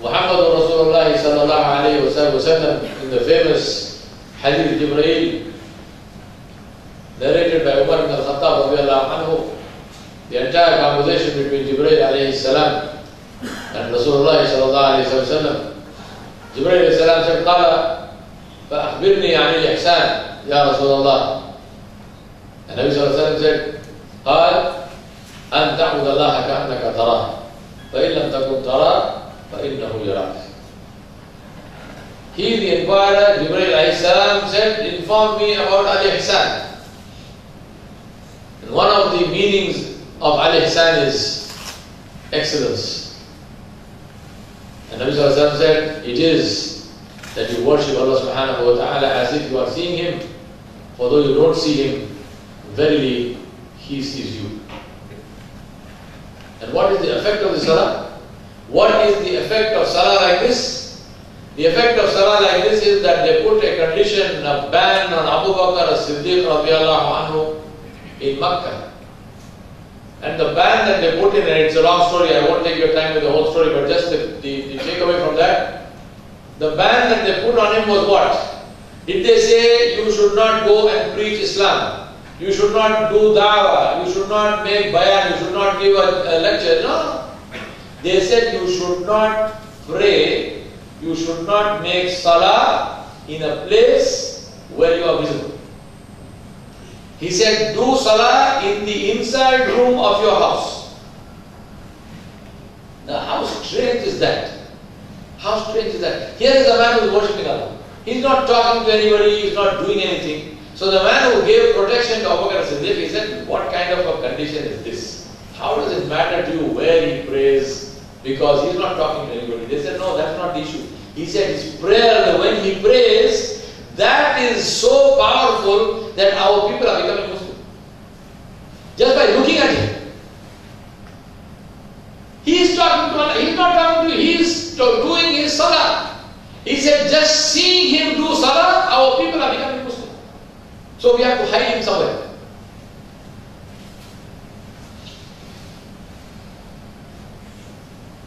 Muhammad Rasulullah sallallahu alayhi wa sallam, in the famous Hadith Jibreel, narrated by Umar ibn al-Khattab radiallahu anhu, the entire conversation between Jibreel alayhi salam and Rasulullah sallallahu alayhi wa sallam. Jibreel alayhi salam said, قال فأخبرني عن الإحسان يا رسول الله. And Nabi sallallahu alayhi wa sallam said, قال أن تعبد الله كأنك تراه فإن لم تكن تراه فإنه يراك. He, the inquirer, Jibreel alayhi salam, said, inform me about al-ihsan. And one of the meanings of al-ihsan is excellence. And Nabi sallallahu alayhi wa sallam said, it is that you worship Allah subhanahu wa ta'ala as if you are seeing Him. For though you don't see Him, verily He sees you. And what is the effect of the salah? What is the effect of salah like this? The effect of salah like this is that they put a condition, a ban on Abu Bakr as-Siddiq radiallahu anhu in Makkah. And the ban that they put in, and it's a long story, I won't take your time with the whole story, but just the takeaway from that. The ban that they put on him was what? Did they say you should not go and preach Islam? You should not do da'wah, you should not make bayan, you should not give a lecture? No. They said you should not pray, you should not make salah in a place where you are visible. He said, do salah in the inside room of your house. Now how strange is that? How strange is that? Here is a man who is worshipping Allah. He is not talking to anybody, he is not doing anything. So the man who gave protection to Abu Bakr as-Siddiq, he said, what kind of a condition is this? How does it matter to you where he prays? Because he is not talking to anybody. They said, no, that's not the issue. He said his prayer, when he prays, that is so powerful that our people are becoming Muslim. Just by looking at him. He is talking to Allah, he is not talking to you, he is doing his salah. He said, just seeing him do salah, our people are becoming Muslim. So we have to hide him somewhere.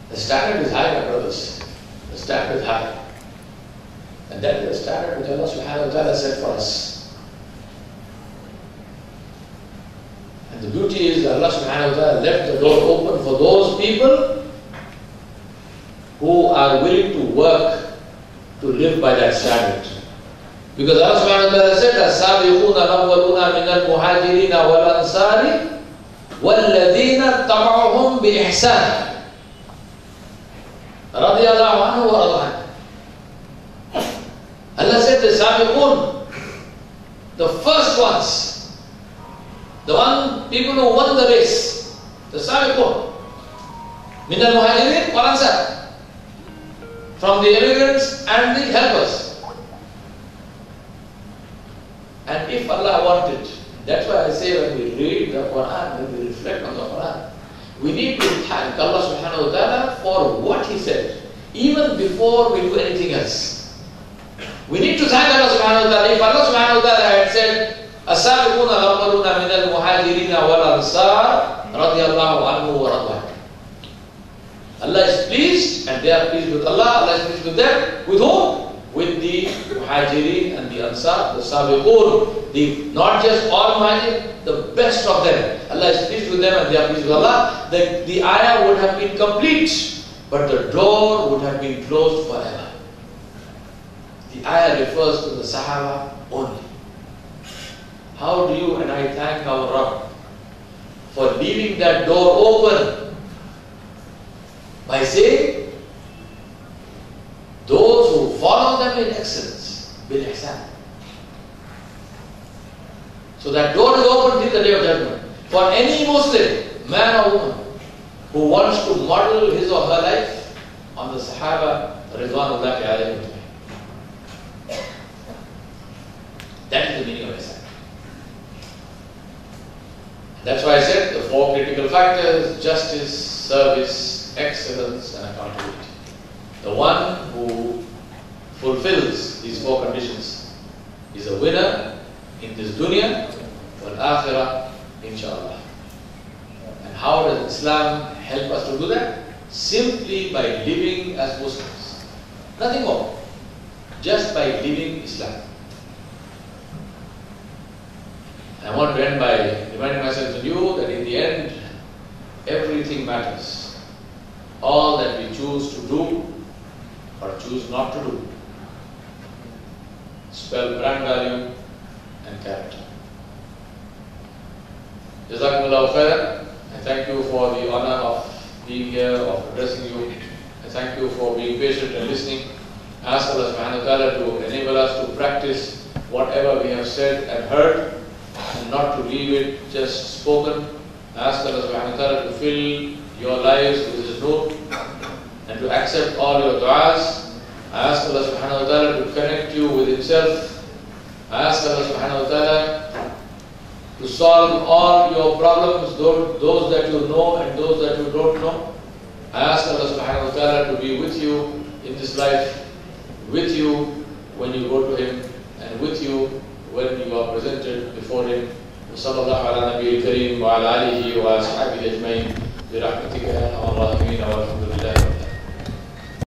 The standard is high, my brothers. The standard is high. And that is the standard which Allah subhanahu wa ta'ala set for us. And the beauty is that Allah subhanahu wa ta'ala left the door open for those people who are willing to work to live by that standard. Because Allah subhanahu wa ta'ala said, السابقون الأولون من المهاجرين والأنصار والذين اتبعوهم بإحسان رضي الله عنه ورضوا عنه. Allah said the Sabiqun, the first ones, the people who won the race, the Sabiqun, min al-muhajirin wal ansar, from the immigrants and the helpers. And if Allah wanted, that's why I say when we read the Quran, when we reflect on the Quran, we need to thank Allah subhanahu wa ta'ala for what He said, even before we do anything else. We need to thank Allah subhanahu wa ta'ala. If Allah subhanahu wa ta'ala had said, السابقون الأولون من المهاجرين والأنصار رضي الله عنه ورضوا عنه. Allah is pleased and they are pleased with Allah. Allah is pleased with them. With whom? With the Muhajirin and the Ansar, the Sabiqun, not just all Muhajirin, the best of them. Allah is pleased with them and they are pleased with Allah. The ayah would have been complete, but the door would have been closed forever. The ayah refers to the Sahaba only. How do you and I thank our Rabb for leaving that door open by saying, those who follow them in excellence, bil ihsan. So that door is open till the day of judgment. For any Muslim, man or woman, who wants to model his or her life on the Sahaba, Ridwanullahi alayhim. That is the meaning of ihsan. That's why I said the four critical factors: justice, service, excellence, and accountability. The one who fulfills these four conditions is a winner in this dunya wal akhirah, inshallah. And how does Islam help us to do that? Simply by living as Muslims. Nothing more. Just by living Islam. I want to end by reminding myself and you that in the end, everything matters. All that we choose to do or choose not to do spell brand value and character. Jazakumullahu khairan. I thank you for the honor of being here, of addressing you. I thank you for being patient and listening. I ask Allah subhanahu wa ta'ala to enable us to practice whatever we have said and heard and not to leave it just spoken. I ask Allah subhanahu wa ta'ala to fill your lives with His nur and to accept all your du'as. I ask Allah subhanahu wa ta'ala to connect you with Himself. I ask Allah subhanahu wa ta'ala to solve all your problems, those that you know and those that you don't know. I ask Allah subhanahu wa ta'ala to be with you in this life